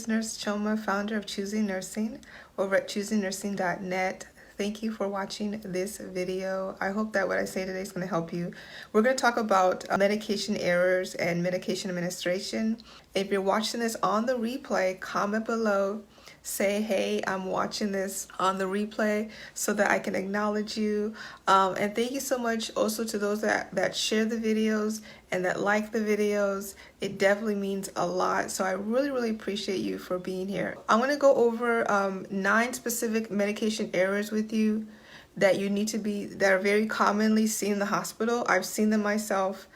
is Nurse Choma, founder of Choosing Nursing over at choosingnursing.net. Thank you for watching this video. I hope that what I say today is going to help you. We're going to talk about medication errors and medication administration. If you're watching this on the replay, comment below. Say, hey, I'm watching this on the replay so that I can acknowledge you. And thank you so much also to those that share the videos and that like the videos. It definitely means a lot. So I really appreciate you for being here. I'm going to go over 9 specific medication errors with you that are very commonly seen in the hospital. I've seen them myself.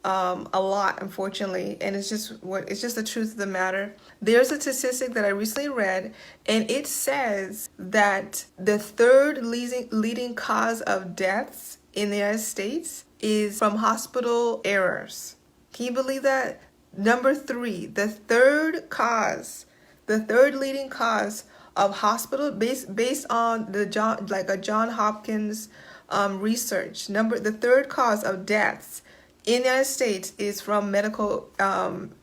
A lot, unfortunately, and it's just the truth of the matter. There's a statistic that I recently read, and it says that the third leading cause of deaths in the United States is from hospital errors. Can you believe that? Number 3, the third leading cause of hospital based on the John Hopkins research. The third cause of deaths in the United States is from medical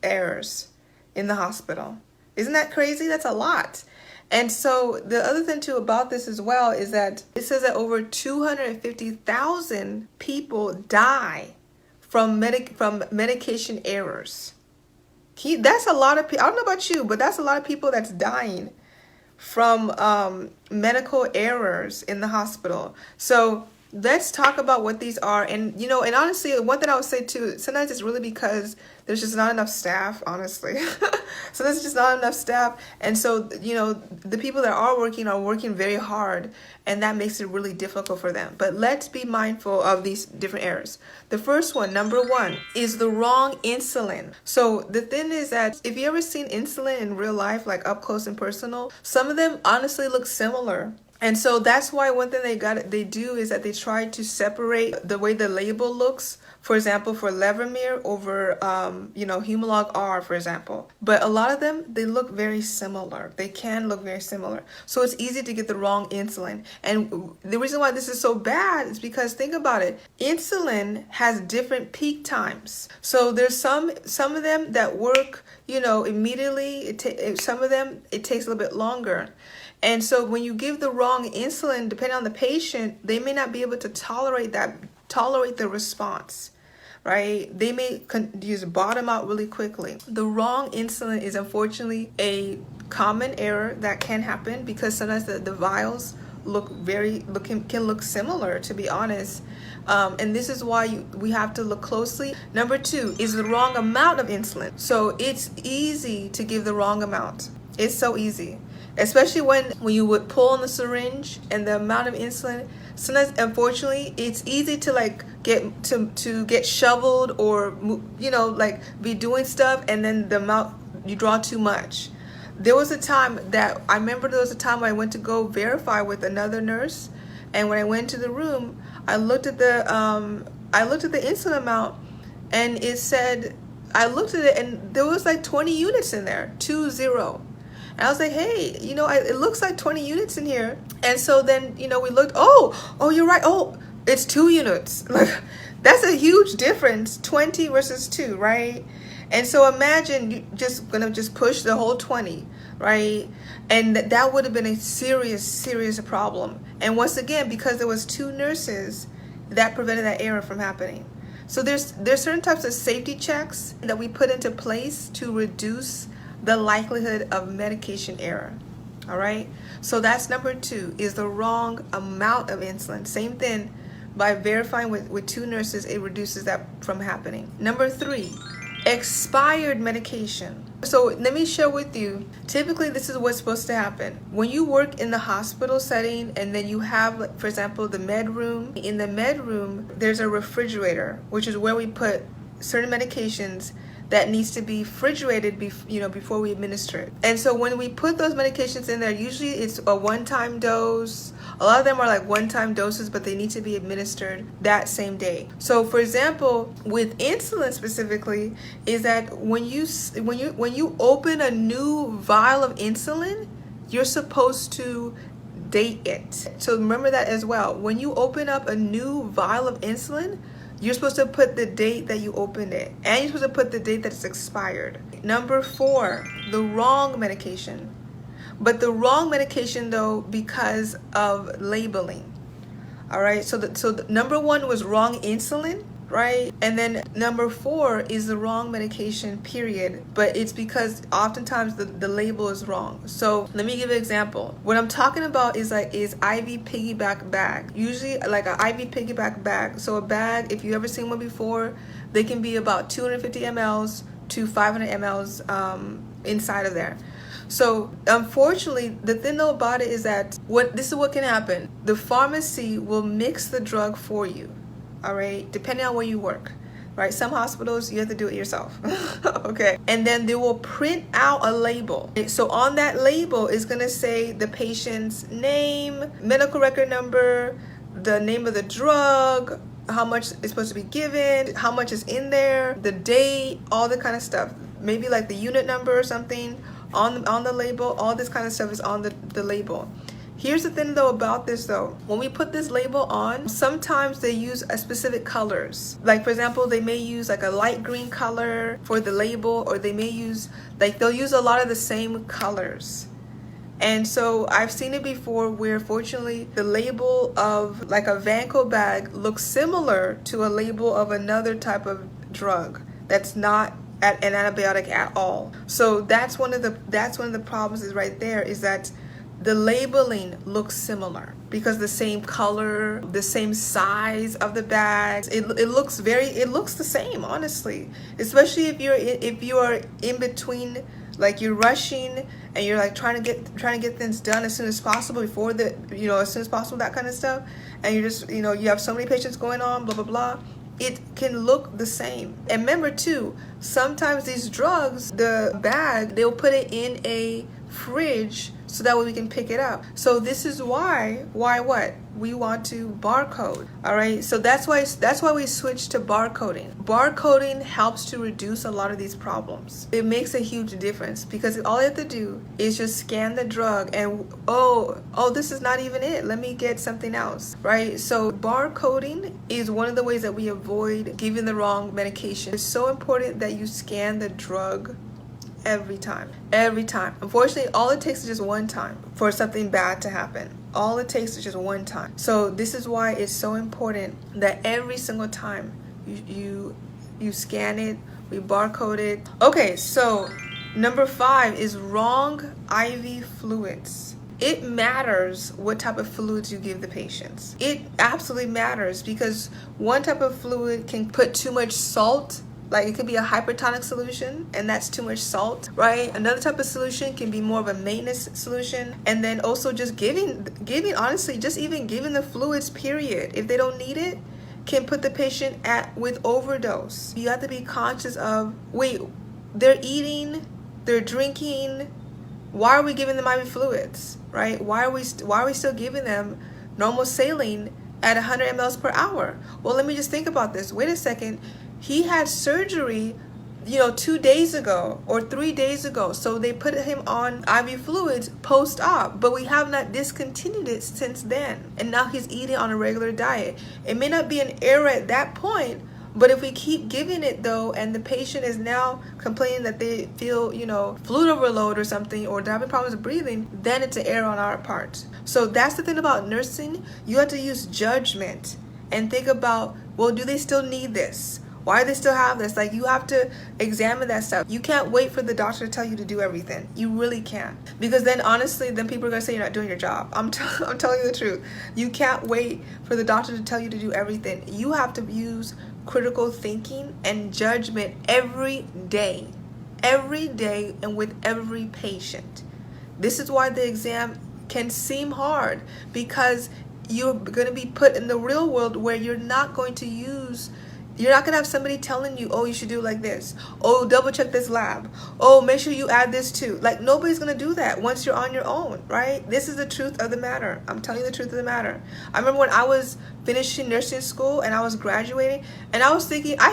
errors in the hospital. Isn't that crazy? That's a lot. And so the other thing too about this as well is that it says that over 250,000 people die from medication errors. That's a lot of people. I don't know about you, but that's a lot of people that's dying from medical errors in the hospital. So let's talk about what these are. And and honestly, one thing I would say too, sometimes it's really because there's just not enough staff, honestly. So there's just not enough staff, and so the people that are working very hard, and that makes it really difficult for them. But let's be mindful of these different errors. The first one, number 1, is the wrong insulin. So the thing is that if you ever seen insulin in real life, like up close and personal, some of them honestly look similar. And so that's why one thing they do is that they try to separate the way the label looks. For example, for Levemir over, Humalog R, for example. But a lot of them, they look very similar. They can look very similar. So it's easy to get the wrong insulin. And the reason why this is so bad is because, think about it, insulin has different peak times. So there's some of them that work, immediately. Some of them, it takes a little bit longer. And so when you give the wrong insulin, depending on the patient, they may not be able to tolerate the response, right? They may just bottom out really quickly. The wrong insulin is unfortunately a common error that can happen because sometimes the vials can look similar, to be honest. And this is why we have to look closely. Number 2 is the wrong amount of insulin. So it's easy to give the wrong amount. It's so easy. Especially when you would pull on the syringe and the amount of insulin, sometimes unfortunately it's easy to get shoveled or be doing stuff, and then the amount you draw too much. I remember there was a time when I went to go verify with another nurse, and when I went to the room, I looked at the insulin amount, and it said, I looked at it and there was like 20 units in there, 20. And I was like, hey, it looks like 20 units in here. And so then, we looked, oh, you're right. Oh, it's 2 units. Like, that's a huge difference, 20 versus 2, right? And so imagine you gonna push the whole 20, right? And that would have been a serious problem. And once again, because there was 2 nurses, that prevented that error from happening. So there's certain types of safety checks that we put into place to reduce the likelihood of medication error. All right, so that's number 2, is the wrong amount of insulin. Same thing, by verifying with 2 nurses, it reduces that from happening. Number 3, expired medication. So let me share with you, typically this is what's supposed to happen. When you work in the hospital setting and then you have, for example, the med room. In the med room, there's a refrigerator, which is where we put certain medications that needs to be refrigerated before we administer it. And so when we put those medications in there, usually it's a one-time dose. A lot of them are like one-time doses, but they need to be administered that same day. So for example, with insulin specifically, is that when you open a new vial of insulin, you're supposed to date it. So remember that as well. When you open up a new vial of insulin, you're supposed to put the date that you opened it, and you're supposed to put the date that it's expired. Number 4, the wrong medication. But the wrong medication though because of labeling. All right, so the number 1 was wrong insulin, right? And then number 4 is the wrong medication, period. But it's because oftentimes the label is wrong. So let me give you an example. What I'm talking about is IV piggyback bag. Usually like an IV piggyback bag. So a bag, if you've ever seen one before, they can be about 250 mLs to 500 mLs inside of there. So unfortunately, the thing though about it is that this is what can happen. The pharmacy will mix the drug for you. All right, depending on where you work, right? Some hospitals, you have to do it yourself. Okay. And then they will print out a label. So on that label is going to say the patient's name, medical record number, the name of the drug, how much is supposed to be given, how much is in there, the date, all the kind of stuff. Maybe like the unit number or something on the label. All this kind of stuff is on the label. Here's the thing though about this though. When we put this label on, sometimes they use a specific colors. Like for example, they may use like a light green color for the label, or they may use, like they'll use a lot of the same colors. And so I've seen it before where fortunately the label of like a Vanco bag looks similar to a label of another type of drug that's not an antibiotic at all. So that's one of the problems is right there, is that the labeling looks similar because the same color, the same size of the bags, it looks the same, honestly. Especially if you are in between, like you're rushing and you're like trying to get things done as soon as possible before as soon as possible, that kind of stuff, and you're just you have so many patients going on, blah blah blah. It can look the same. And remember too, sometimes these drugs, the bag, they'll put it in a fridge so that way we can pick it up. So this is why what? We want to barcode. All right, so that's why we switched to barcoding. Barcoding helps to reduce a lot of these problems. It makes a huge difference because all you have to do is just scan the drug and oh, this is not even it. Let me get something else, right? So barcoding is one of the ways that we avoid giving the wrong medication. It's so important that you scan the drug every time. Unfortunately, all it takes is just one time for something bad to happen. All it takes is just one time. So this is why it's so important that every single time you scan it, we barcode it. Okay, so number 5 is wrong IV fluids. It matters what type of fluids you give the patients. It absolutely matters because one type of fluid can put too much salt. Like it could be a hypertonic solution and that's too much salt, right? Another type of solution can be more of a maintenance solution. And then also just giving honestly, just even giving the fluids, period, if they don't need it, can put the patient with overdose. You have to be conscious of, wait, they're eating, they're drinking, why are we giving them IV fluids, right? Why are we still giving them normal saline at 100 mLs per hour? Well, let me just think about this. Wait a second. He had surgery, 2 days ago or 3 days ago. So they put him on IV fluids post-op, but we have not discontinued it since then. And now he's eating on a regular diet. It may not be an error at that point, but if we keep giving it though, and the patient is now complaining that they feel, fluid overload or something, or having problems breathing, then it's an error on our part. So that's the thing about nursing. You have to use judgment and think about, well, do they still need this? Why do they still have this? Like, you have to examine that stuff. You can't wait for the doctor to tell you to do everything. You really can't. Because then, honestly, then people are going to say you're not doing your job. I'm telling you the truth. You can't wait for the doctor to tell you to do everything. You have to use critical thinking and judgment every day. Every day and with every patient. This is why the exam can seem hard. Because you're going to be put in the real world where you're not going to have somebody telling you, oh, you should do like this. Oh, double check this lab. Oh, make sure you add this too. Like, nobody's going to do that once you're on your own, right? This is the truth of the matter. I'm telling you the truth of the matter. I remember when I was finishing nursing school and I was graduating, and I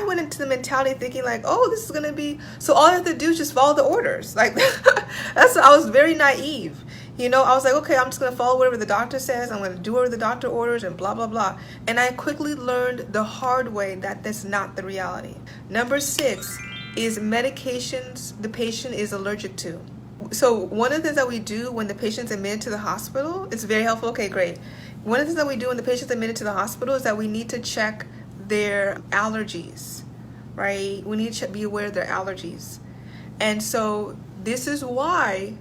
went into the mentality thinking like, oh, this is going to be, so all I have to do is just follow the orders. Like, I was very naive. I was like, okay, I'm just going to follow whatever the doctor says. I'm going to do whatever the doctor orders and blah, blah, blah. And I quickly learned the hard way that that's not the reality. Number 6, is medications the patient is allergic to. So one of the things that we do when the patient's admitted to the hospital, it's very helpful. Okay, great. One of the things that we do when the patient's admitted to the hospital is that we need to check their allergies, right? We need to be aware of their allergies. And so this is why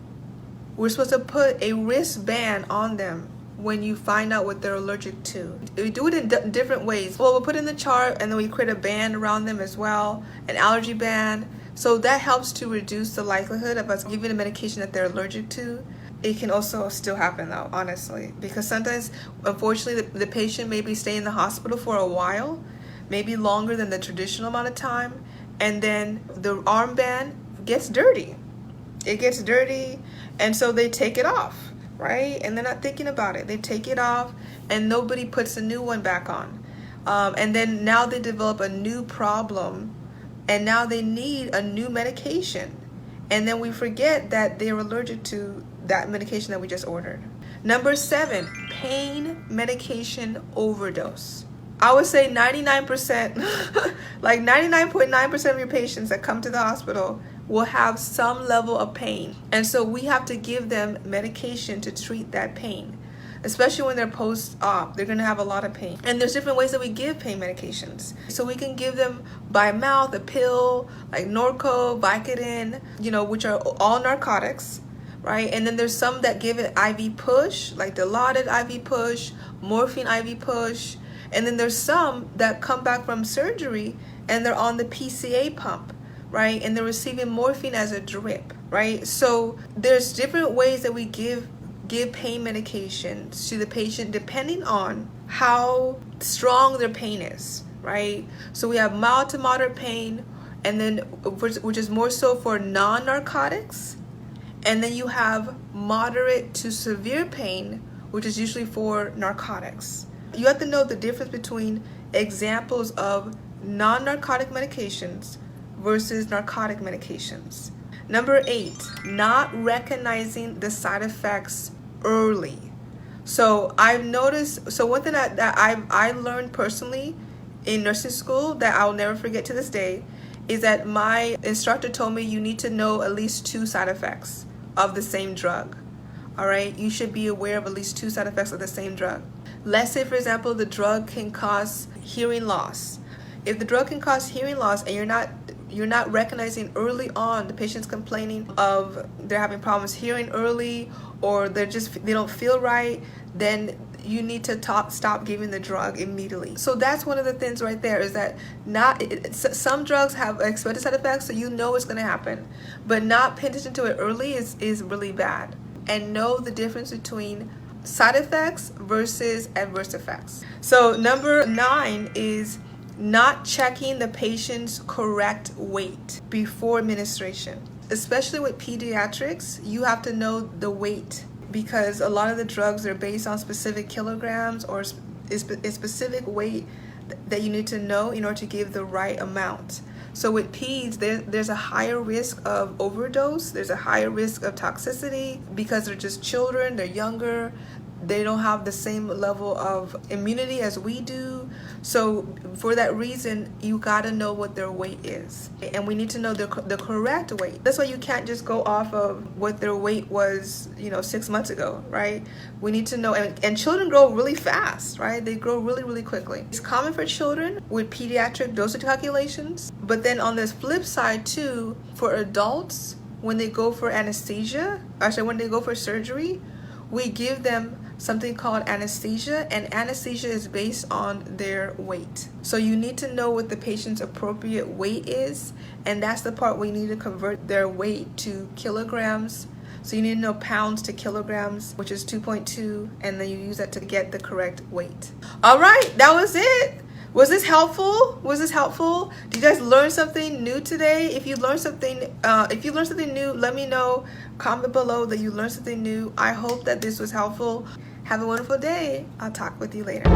we're supposed to put a wristband on them when you find out what they're allergic to. We do it in different ways. Well, we'll put in the chart and then we create a band around them as well, an allergy band. So that helps to reduce the likelihood of us giving a medication that they're allergic to. It can also still happen though, honestly, because sometimes, unfortunately, the patient may be staying in the hospital for a while, maybe longer than the traditional amount of time, and then the armband gets dirty. It gets dirty, and so they take it off, right? And they're not thinking about it. They take it off, and nobody puts a new one back on. And then now they develop a new problem, and now they need a new medication. And then we forget that they're allergic to that medication that we just ordered. Number 7, pain medication overdose. I would say 99%, like 99.9% of your patients that come to the hospital will have some level of pain. And so we have to give them medication to treat that pain. Especially when they're post-op, they're gonna have a lot of pain. And there's different ways that we give pain medications. So we can give them by mouth, a pill, like Norco, Vicodin, which are all narcotics, right? And then there's some that give it IV push, like Dilaudid IV push, morphine IV push. And then there's some that come back from surgery and they're on the PCA pump, right? And they're receiving morphine as a drip, right? So there's different ways that we give pain medication to the patient depending on how strong their pain is, right? So we have mild to moderate pain, and then which is more so for non-narcotics, and then you have moderate to severe pain, which is usually for narcotics. You have to know the difference between examples of non-narcotic medications versus narcotic medications. Number 8, not recognizing the side effects early. So I've noticed, so one thing that I learned personally in nursing school that I'll never forget to this day is that my instructor told me you need to know at least 2 side effects of the same drug. All right, you should be aware of at least 2 side effects of the same drug. Let's say, for example, the drug can cause hearing loss. If the drug can cause hearing loss and you're not recognizing early on the patient's complaining of they're having problems hearing early, or they don't feel right, then you need to stop giving the drug immediately. So that's one of the things right there, is that some drugs have expected side effects, so you know it's going to happen, but not paying attention to it early is really bad. And know the difference between side effects versus adverse effects. So number 9 is not checking the patient's correct weight before administration. Especially with pediatrics, you have to know the weight, because a lot of the drugs are based on specific kilograms or a specific weight that you need to know in order to give the right amount. So with peds, there's a higher risk of overdose, there's a higher risk of toxicity because they're just children, they're younger, they don't have the same level of immunity as we do. So for that reason, you gotta know what their weight is. And we need to know the correct weight. That's why you can't just go off of what their weight was, 6 months ago, right? We need to know, and children grow really fast, right? They grow really, really quickly. It's common for children with pediatric dosage calculations. But then on this flip side too, for adults, when they go for anesthesia, when they go for surgery, we give them something called anesthesia, and anesthesia is based on their weight. So you need to know what the patient's appropriate weight is, and that's the part where you need to convert their weight to kilograms. So you need to know pounds to kilograms, which is 2.2, and then you use that to get the correct weight. All right, that was it. Was this helpful? Did you guys learn something new today? If you learned something new, let me know. Comment below that you learned something new. I hope that this was helpful. Have a wonderful day. I'll talk with you later.